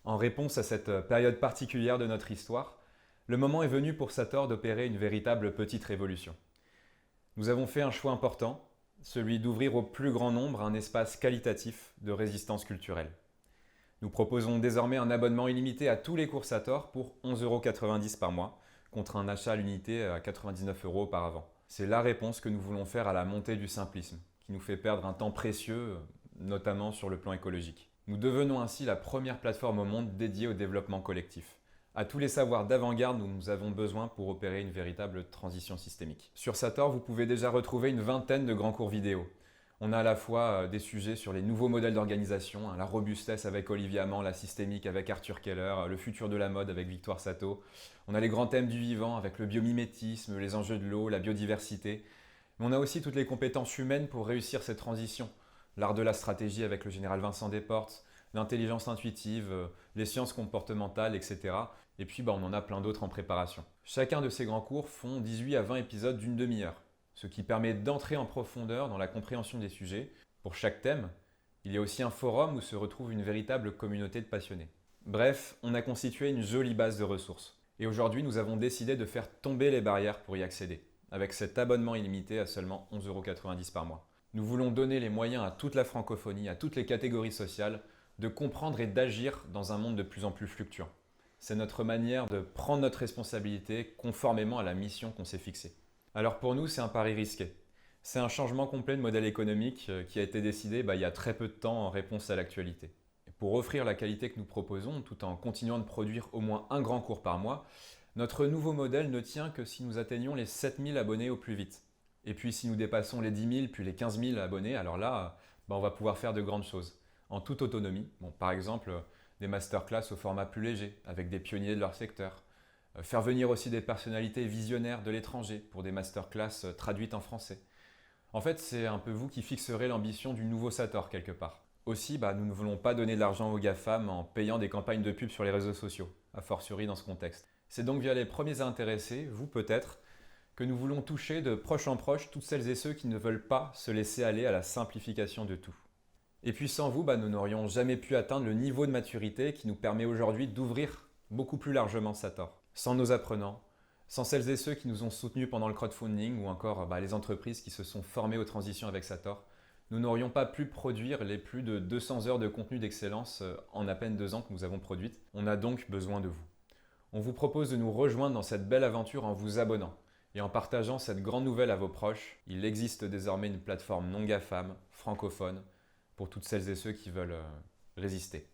En réponse à cette période particulière de notre histoire, le moment est venu pour Sator d'opérer une véritable petite révolution. Nous avons fait un choix important, celui d'ouvrir au plus grand nombre un espace qualitatif de résistance culturelle. Nous proposons désormais un abonnement illimité à tous les cours Sator pour 11,90 € par mois, contre un achat à l'unité à 99 € auparavant. C'est la réponse que nous voulons faire à la montée du simplisme, qui nous fait perdre un temps précieux, notamment sur le plan écologique. Nous devenons ainsi la première plateforme au monde dédiée au développement collectif. À tous les savoirs d'avant-garde dont nous avons besoin pour opérer une véritable transition systémique. Sur Sator, vous pouvez déjà retrouver une vingtaine de grands cours vidéo. On a à la fois des sujets sur les nouveaux modèles d'organisation, la robustesse avec Olivier Amand, la systémique avec Arthur Keller, le futur de la mode avec Victoire Sato. On a les grands thèmes du vivant avec le biomimétisme, les enjeux de l'eau, la biodiversité. Mais on a aussi toutes les compétences humaines pour réussir cette transition. L'art de la stratégie avec le général Vincent Desportes, l'intelligence intuitive, les sciences comportementales, etc. Et puis on en a plein d'autres en préparation. Chacun de ces grands cours font 18 à 20 épisodes d'une demi-heure, ce qui permet d'entrer en profondeur dans la compréhension des sujets. Pour chaque thème, il y a aussi un forum où se retrouve une véritable communauté de passionnés. Bref, on a constitué une jolie base de ressources. Et aujourd'hui, nous avons décidé de faire tomber les barrières pour y accéder, avec cet abonnement illimité à seulement 11,90 € par mois. Nous voulons donner les moyens à toute la francophonie, à toutes les catégories sociales, de comprendre et d'agir dans un monde de plus en plus fluctuant. C'est notre manière de prendre notre responsabilité conformément à la mission qu'on s'est fixée. Alors pour nous, c'est un pari risqué. C'est un changement complet de modèle économique qui a été décidé il y a très peu de temps en réponse à l'actualité. Et pour offrir la qualité que nous proposons, tout en continuant de produire au moins un grand cours par mois, notre nouveau modèle ne tient que si nous atteignons les 7000 abonnés au plus vite. Et puis si nous dépassons les 10 000 puis les 15 000 abonnés, alors là, on va pouvoir faire de grandes choses, en toute autonomie. Par exemple, des masterclass au format plus léger, avec des pionniers de leur secteur. Faire venir aussi des personnalités visionnaires de l'étranger pour des masterclass traduites en français. En fait, c'est un peu vous qui fixerez l'ambition du nouveau Sator quelque part. Aussi, nous ne voulons pas donner de l'argent aux GAFAM en payant des campagnes de pub sur les réseaux sociaux, a fortiori dans ce contexte. C'est donc via les premiers intéressés, vous peut-être, que nous voulons toucher de proche en proche toutes celles et ceux qui ne veulent pas se laisser aller à la simplification de tout. Et puis sans vous, nous n'aurions jamais pu atteindre le niveau de maturité qui nous permet aujourd'hui d'ouvrir beaucoup plus largement Sator. Sans nos apprenants, sans celles et ceux qui nous ont soutenus pendant le crowdfunding ou encore les entreprises qui se sont formées aux transitions avec Sator, nous n'aurions pas pu produire les plus de 200 heures de contenu d'excellence en à peine 2 ans que nous avons produites. On a donc besoin de vous. On vous propose de nous rejoindre dans cette belle aventure en vous abonnant et en partageant cette grande nouvelle à vos proches. Il existe désormais une plateforme non GAFAM, francophone, pour toutes celles et ceux qui veulent résister.